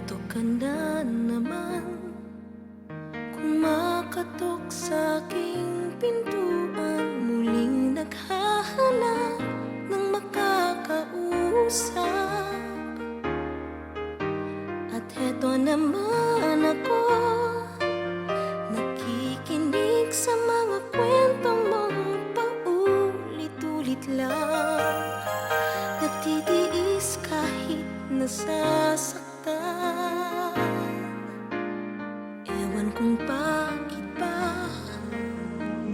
Eto ka na naman, kumakatok sa aking pintuan, muling naghahanap ng makakausap. At eto naman ako, nakikinig sa mga kwento mong paulit-ulit lang. Nagtitiis kahit nasasaktan. Ewan kung bakit ba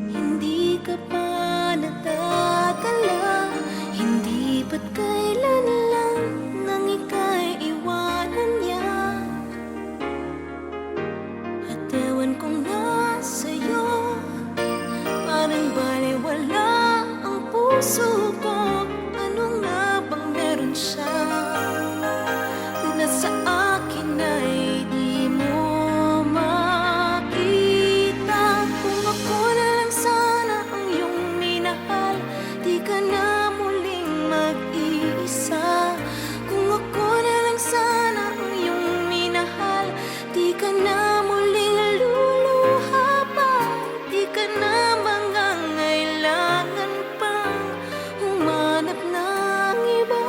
hindi ka pa nadadala. Hindi ba't kailan lang nang ika'y iwanan niya. At ewan kung nasa'yo, parang baliwala ang puso ko. Ano nga bang meron siya na sa akin ay di mo makita? Kung ako na lang sana ang iyong minahal, di ka na muling mag-iisa. Kung ako na lang sana ang iyong minahal, di ka na muling luluha pa. Di ka na mangangailangan pang humanap ng iba.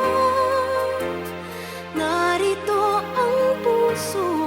Narito ang puso